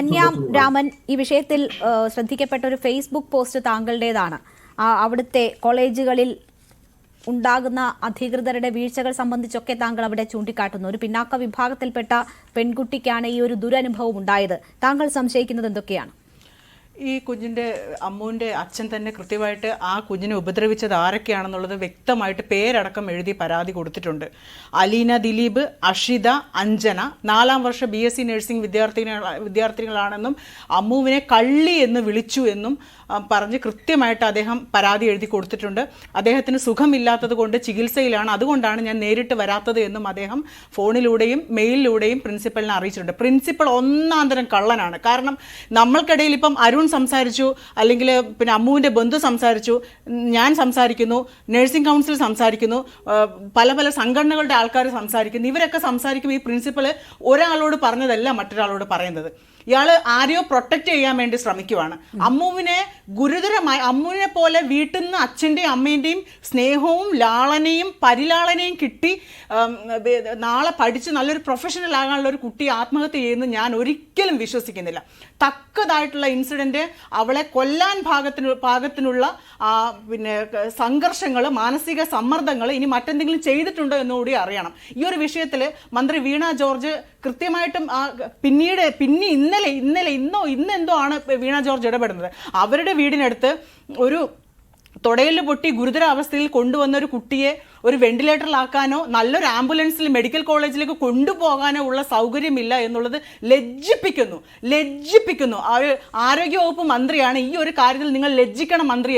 കന്യാം രാമൻ, ഈ വിഷയത്തിൽ ശ്രദ്ധിക്കപ്പെട്ട ഒരു ഫേസ്ബുക്ക് പോസ്റ്റ് താങ്കളുടേതാണ്. അവിടുത്തെ കോളേജുകളിൽ ഉണ്ടാകുന്ന അധികൃതരുടെ വീഴ്ചകൾ സംബന്ധിച്ചൊക്കെ താങ്കൾ അവിടെ ചൂണ്ടിക്കാട്ടുന്നു. ഒരു പിന്നാക്ക വിഭാഗത്തിൽപ്പെട്ട പെൺകുട്ടിക്കാണ് ഈ ഒരു ദുരനുഭവം ഉണ്ടായത്. താങ്കൾ സംശയിക്കുന്നത് എന്തൊക്കെയാണ്? ഈ കുഞ്ഞിൻ്റെ അമ്മുവിൻ്റെ അച്ഛൻ തന്നെ കൃത്യമായിട്ട് ആ കുഞ്ഞിനെ ഉപദ്രവിച്ചത് ആരൊക്കെയാണെന്നുള്ളത് വ്യക്തമായിട്ട് പേരടക്കം എഴുതി പരാതി കൊടുത്തിട്ടുണ്ട്. അലീന ദിലീപ്, അഷിത, അഞ്ജന 4ാം വർഷ BSc നഴ്സിംഗ് വിദ്യാർത്ഥിനികളാണെന്നും അമ്മുവിനെ കള്ളി എന്ന് വിളിച്ചു എന്നും പറഞ്ഞ് കൃത്യമായിട്ട് അദ്ദേഹം പരാതി എഴുതി കൊടുത്തിട്ടുണ്ട്. അദ്ദേഹത്തിന് സുഖമില്ലാത്തത് കൊണ്ട് ചികിത്സയിലാണ്, അതുകൊണ്ടാണ് ഞാൻ നേരിട്ട് വരാത്തത് എന്നും അദ്ദേഹം ഫോണിലൂടെയും മെയിലിലൂടെയും പ്രിൻസിപ്പലിനെ അറിയിച്ചിട്ടുണ്ട്. പ്രിൻസിപ്പൽ ഒന്നാന്തരം കള്ളനാണ്. കാരണം നമ്മൾക്കിടയിൽ ഇപ്പം അരുൺ സംസാരിച്ചു, അല്ലെങ്കിൽ പിന്നെ അമ്മുവിൻ്റെ ബന്ധു സംസാരിച്ചു, ഞാൻ സംസാരിക്കുന്നു, നഴ്സിംഗ് കൗൺസിൽ സംസാരിക്കുന്നു, പല പല സംഘടനകളുടെ ആൾക്കാർ സംസാരിക്കുന്നു. ഇവരൊക്കെ സംസാരിക്കുമ്പോൾ ഈ പ്രിൻസിപ്പൽ ഒരാളോട് പറഞ്ഞതല്ല മറ്റൊരാളോട് പറയുന്നത്. ഇയാൾ ആരെയോ പ്രൊട്ടക്റ്റ് ചെയ്യാൻ വേണ്ടി ശ്രമിക്കുവാണ്. അമ്മുവിനെ ഗുരുതരമായി, അമ്മുവിനെ പോലെ വീട്ടിൽ നിന്ന് അച്ഛൻ്റെയും അമ്മേൻ്റെയും സ്നേഹവും ലാളനയും പരിലാളനയും കിട്ടി നാളെ പഠിച്ച് നല്ലൊരു പ്രൊഫഷണൽ ആകാനുള്ള ഒരു കുട്ടി ആത്മഹത്യ ചെയ്യുന്നത് ഞാൻ ഒരിക്കലും വിശ്വസിക്കുന്നില്ല. തക്കതായിട്ടുള്ള ഇൻസിഡൻറ്റ്, അവളെ കൊല്ലാൻ പാകത്തിനുള്ള പിന്നെ സംഘർഷങ്ങൾ, മാനസിക സമ്മർദ്ദങ്ങൾ ഇനി മറ്റെന്തെങ്കിലും ചെയ്തിട്ടുണ്ടോ എന്നുകൂടി അറിയണം. ഈ ഒരു വിഷയത്തിൽ മന്ത്രി വീണ ജോർജ് കൃത്യമായിട്ടും ഇന്നെന്തോ ആണ് വീണ ജോർജ് ഇടപെടുന്നത്. അവരുടെ വീടിനടുത്ത് ഒരു തൊടയിൽ പൊട്ടി ഗുരുതരാവസ്ഥയിൽ കൊണ്ടുവന്ന ഒരു കുട്ടിയെ ഒരു വെന്റിലേറ്ററിലാക്കാനോ നല്ലൊരു ആംബുലൻസിൽ മെഡിക്കൽ കോളേജിലേക്ക് കൊണ്ടുപോകാനോ ഉള്ള സൗകര്യമില്ല എന്നുള്ളത് ലജ്ജിപ്പിക്കുന്നു. ആരോഗ്യവകുപ്പ് മന്ത്രിയാണ് ഈ ഒരു കാര്യത്തിൽ നിങ്ങൾ ലജ്ജിക്കണം മന്ത്രി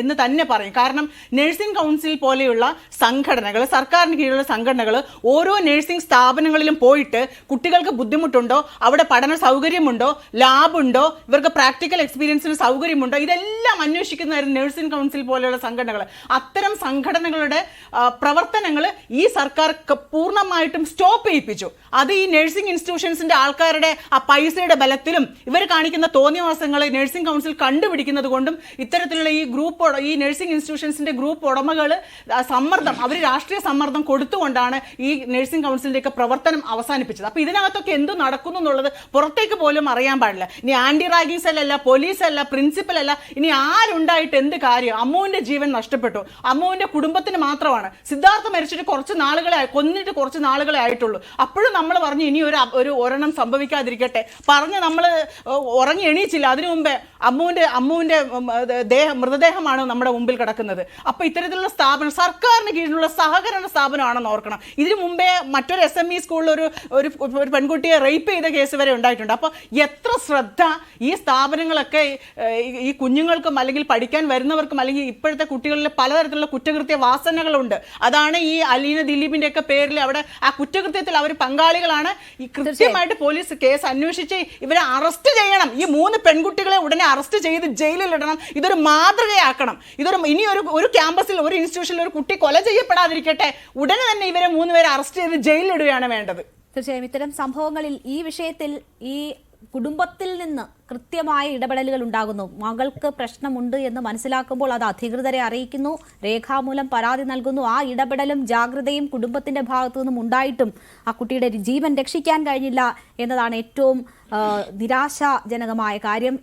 എന്ന് തന്നെ പറയും. കാരണം നഴ്സിംഗ് കൗൺസിൽ പോലെയുള്ള സംഘടനകൾ, സർക്കാരിന് കീഴിലുള്ള സംഘടനകൾ ഓരോ നഴ്സിംഗ് സ്ഥാപനങ്ങളിലും പോയിട്ട് കുട്ടികൾക്ക് ബുദ്ധിമുട്ടുണ്ടോ, അവിടെ പഠന സൗകര്യമുണ്ടോ, ലാബുണ്ടോ, ഇവർക്ക് പ്രാക്ടിക്കൽ എക്സ്പീരിയൻസിന് സൗകര്യമുണ്ടോ, ഇതെല്ലാം അന്വേഷിക്കുന്നതായിരുന്നു നഴ്സിംഗ് കൗൺസിൽ പോലെയുള്ള സംഘടനകൾ. അത്തരം സംഘടനകളുടെ പ്രവർത്തനങ്ങൾ ഈ സർക്കാർ പൂർണ്ണമായിട്ടും സ്റ്റോപ്പ് ചെയ്യിപ്പിച്ചു. അത് ഈ നഴ്സിംഗ് ഇൻസ്റ്റിറ്റ്യൂഷൻസിന്റെ ആൾക്കാരുടെ ആ പൈസയുടെ ബലത്തിലും ഇവർ കാണിക്കുന്ന തോന്നിയവാസങ്ങൾ നഴ്സിംഗ് കൗൺസിൽ കണ്ടുപിടിക്കുന്നത് കൊണ്ടും ഇത്തരത്തിലുള്ള ഈ നഴ്സിംഗ് ഇൻസ്റ്റിറ്റ്യൂഷൻസിന്റെ ഗ്രൂപ്പ് ഉടമകൾ സമ്മർദ്ദം, അവർ രാഷ്ട്രീയ സമ്മർദ്ദം കൊടുത്തുകൊണ്ടാണ് ഈ നഴ്സിംഗ് കൗൺസിലിന്റെ ഒക്കെ പ്രവർത്തനം അവസാനിപ്പിച്ചത്. അപ്പൊ ഇതിനകത്തൊക്കെ എന്ത് നടക്കുന്നു എന്നുള്ളത് പുറത്തേക്ക് പോലും അറിയാൻ പാടില്ല. ഇനി ആന്റി റാഗിംഗ് സെല്ലല്ല, പോലീസല്ല, പ്രിൻസിപ്പൽ അല്ല, ഇനി ആരുണ്ടായിട്ട് എന്ത് കാര്യം? അമ്മുവിന്റെ ജീവൻ നഷ്ടപ്പെട്ടു, അമ്മുവിന്റെ കുടുംബത്തിന് മാത്രമാണ്. സിദ്ധാർത്ഥ മരിച്ചിട്ട് കൊന്നിട്ട് കുറച്ച് നാളുകളെ ആയിട്ടുള്ളൂ. അപ്പോഴും നമ്മൾ പറഞ്ഞു ഇനി ഒരു ഒരെണ്ണം സംഭവിക്കാതിരിക്കട്ടെ പറഞ്ഞ് നമ്മൾ ഉറങ്ങി എണീച്ചില്ല. അതിനു മുമ്പേ അമ്മുവിന്റെ മൃതദേഹമാണ് നമ്മുടെ മുമ്പിൽ കിടക്കുന്നത്. അപ്പൊ ഇത്തരത്തിലുള്ള സ്ഥാപനം സർക്കാരിന് കീഴിലുള്ള സഹകരണ സ്ഥാപനമാണെന്ന് ഓർക്കണം. ഇതിനു മുമ്പേ മറ്റൊരു SME സ്കൂളിൽ ഒരു പെൺകുട്ടിയെ റേപ്പ് ചെയ്ത കേസ് വരെ ഉണ്ടായിട്ടുണ്ട്. അപ്പൊ എത്ര ശ്രദ്ധ ഈ സ്ഥാപനങ്ങളൊക്കെ ഈ കുഞ്ഞുങ്ങൾക്കും അല്ലെങ്കിൽ പഠിക്കാൻ വരുന്നവർക്കും അല്ലെങ്കിൽ ഇപ്പോഴത്തെ കുട്ടികളിൽ പലതരത്തിലുള്ള കുറ്റകൃത്യ വാസനകളുണ്ട്. അതാണ് ഈ അലീന ദിലീപിന്റെ ഒക്കെ പേരിൽ അവിടെ ആ കുറ്റകൃത്യത്തിൽ അവർ പങ്കാളികളാണ്. ഈ കൃത്യമായിട്ട് പോലീസ് കേസ് അന്വേഷിച്ച് ഇവരെ അറസ്റ്റ് ചെയ്യണം. ഈ 3 പെൺകുട്ടികളെ ഉടനെ അറസ്റ്റ് ചെയ്ത് ജയിലിൽ ഇടണം. ഇതൊരു മാതൃകയാക്കണം. ഇനി ഒരു ക്യാമ്പസിൽ ഒരു ഇൻസ്റ്റിറ്റ്യൂഷനിൽ ഒരു കുട്ടി കൊല ചെയ്യപ്പെടാതിരിക്കട്ടെ. ഉടനെ തന്നെ ഇവരെ 3 പേരെ അറസ്റ്റ് ചെയ്ത് ജയിലിലിടുകയാണ് വേണ്ടത്. തീർച്ചയായും ഇത്തരം സംഭവങ്ങളിൽ ഈ വിഷയത്തിൽ ഈ കുടുംബത്തിൽ നിന്ന് കൃത്യമായ ഇടപെടലുകൾ ഉണ്ടാകുന്നു. മകൾക്ക് പ്രശ്നമുണ്ട് എന്ന് മനസ്സിലാക്കുമ്പോൾ അത് അധികൃതരെ അറിയിക്കുന്നു, രേഖാമൂലം പരാതി നൽകുന്നു. ആ ഇടപെടലും ജാഗ്രതയും കുടുംബത്തിന്റെ ഭാഗത്തു നിന്നും ഉണ്ടായിട്ടും ആ കുട്ടിയുടെ ജീവൻ രക്ഷിക്കാൻ കഴിഞ്ഞില്ല എന്നതാണ് ഏറ്റവും നിരാശാജനകമായ കാര്യം.